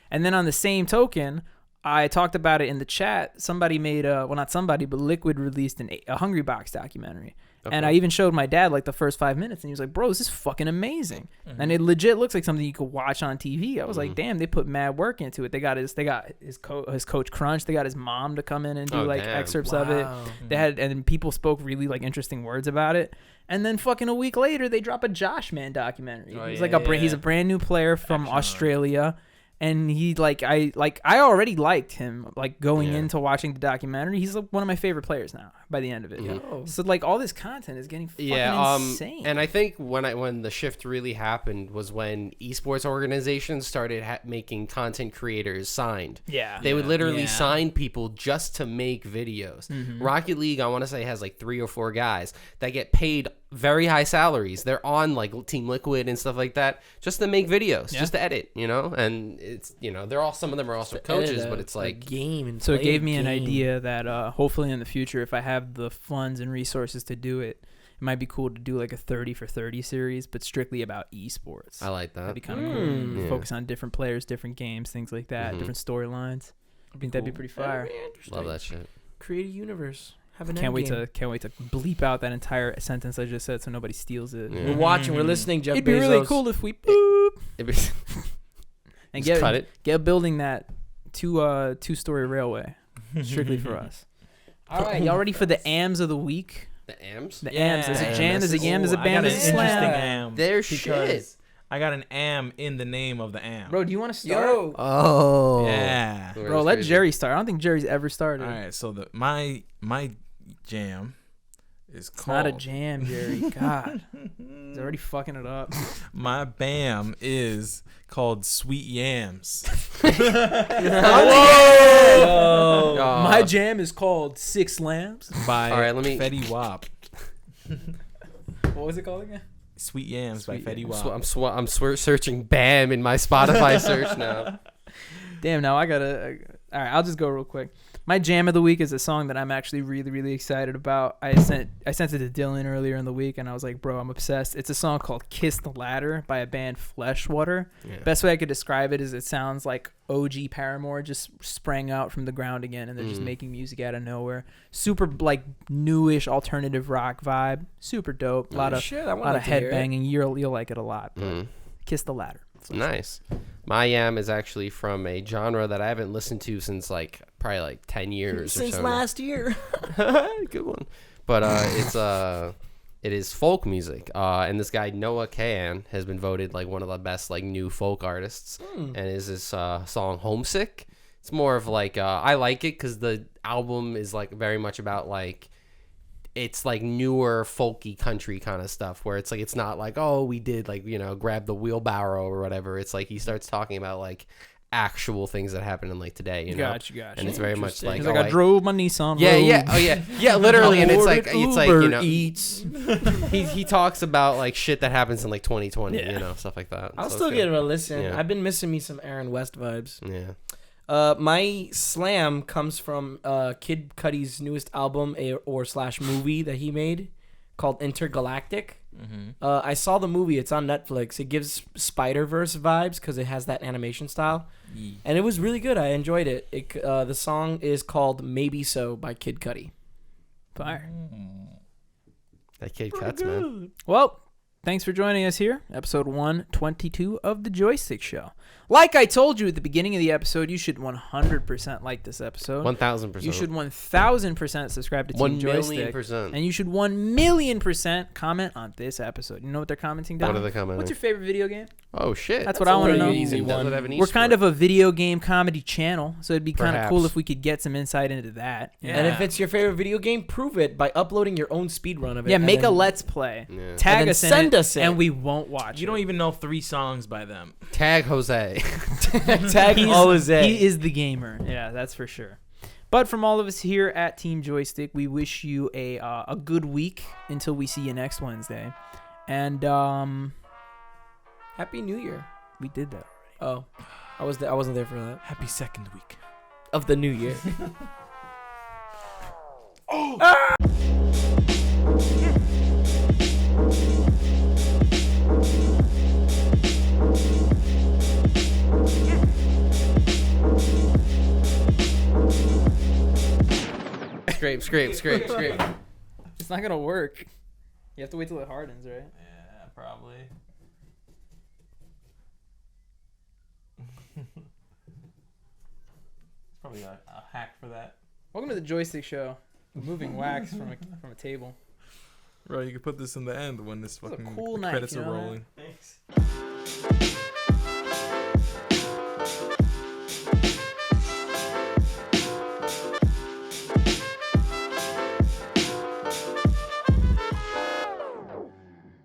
And then on the same token, I talked about it in the chat. Somebody made not somebody, but Liquid released a Hungry Box documentary. Okay. And I even showed my dad like the first 5 minutes, and he was like, "Bro, this is fucking amazing." And it legit looks like something you could watch on TV. I was like, "Damn, they put mad work into it." They got his coach Crunch. They got his mom to come in and do excerpts of it. They had, and people spoke really like interesting words about it. And then fucking a week later, they drop a Josh Man documentary. He's he's a brand new player from Australia. And he I already liked him like going into watching the documentary. He's like one of my favorite players now by the end of it. So like all this content is getting fucking insane. And I think when the shift really happened was when esports organizations started making content creators signed. They would literally sign people just to make videos. Rocket League, I want to say, has like 3 or 4 guys that get paid very high salaries. They're on like Team Liquid and stuff like that just to make videos, just to edit, and it's some of them are also coaches, but it's like game. And so it gave me an idea that hopefully in the future, if I have the funds and resources to do it, it might be cool to do like a 30 for 30 series, but strictly about esports. I like that. That'd be kind of cool. Yeah. Focus on different players, different games, things like that, different storylines. I think that'd be pretty fire. Love that shit. Create a universe. Have an can't wait to bleep out that entire sentence I just said so nobody steals it. We're watching, we're listening, Jeff Bezos. It'd be really cool if we boop and get building that 2-story railway strictly for us. All right, y'all ready for the AMs of the week? The AMs? The AMs. There's a jam, there's a yam, there's a bam, there's a slam. Interesting am. There's shit. I got an am in the name of the am. Bro, do you want to start? Oh. Yeah. Bro, let Jerry start. I don't think Jerry's ever started. All right, so my jam is called... Not a jam, Jerry. God. He's already fucking it up. My bam is called Sweet Yams. Whoa! My jam is called 6 Lambs. By Fetty Wap. What was it called again? Sweet Yams by Fetty Wap. I'm searching BAM in my Spotify search now. Damn, now I gotta... all right, I'll just go real quick. My jam of the week is a song that I'm actually really, really excited about. I sent it to Dylan earlier in the week, and I was like, bro, I'm obsessed. It's a song called Kiss the Ladder by a band Fleshwater. Yeah. Best way I could describe it is it sounds like OG Paramore just sprang out from the ground again, and they're just making music out of nowhere. Super, like, newish alternative rock vibe. Super dope. A lot of headbanging. You'll like it a lot. Kiss the Ladder. Nice. My yam is actually from a genre that I haven't listened to since probably 10 years since or so. last year. Good one. But it is folk music. And this guy Noah Kahan has been voted one of the best new folk artists. And is this song Homesick. It's more of I like it because the album is very much about it's newer folky country kind of stuff where it's it's not we did grab the wheelbarrow or whatever. It's he starts talking about actual things that happen in today, you know. Gotcha. And it's very much I drove my Nissan. Yeah, literally. And it's Uber Eats. he talks about shit that happens in 2020, stuff like that. I'll still give it a listen. Yeah. I've been missing me some Aaron West vibes. Yeah. My slam comes from Kid Cudi's newest album / movie that he made called Intergalactic. I saw the movie. It's on Netflix. It gives Spider-Verse vibes because it has that animation style. And it was really good. I enjoyed it. The song is called Maybe So by Kid Cudi. Fire. That kid cuts, man. Well, thanks for joining us here. Episode 122 of The Joystick Show. Like I told you at the beginning of the episode, you should 100% like this episode. 1,000%. You should 1,000% subscribe to Team Joystick. 1,000,000%. And you should 1,000,000% comment on this episode. You know what they're commenting down? What are they commenting? What's your favorite video game? Oh, shit. That's what I want to know. Easy Does one. it have an We're kind esport? of a video game comedy channel, so it'd be kind of Perhaps. cool if we could get some insight into that. And if it's your favorite video game, prove it by uploading your own speedrun of it. Yeah, and make a then Let's Play. Yeah. Tag And then us in send it, us it. and we won't watch You it. don't even know 3 songs by them. Tag Jose. Tag Jose. He is the gamer. Yeah, that's for sure. But from all of us here at Team Joystick, we wish you a good week until we see you next Wednesday. And Happy New Year. we did that. Oh, I wasn't there for that. Happy second week. Of the new year. Scrape. It's not gonna work. You have to wait till it hardens, right? Yeah, probably. It's probably a hack for that. Welcome to the Joystick Show. Moving wax from a table. Bro, you could put this in the end when this It's a fucking cool knife, credits you are know that? rolling. Thanks.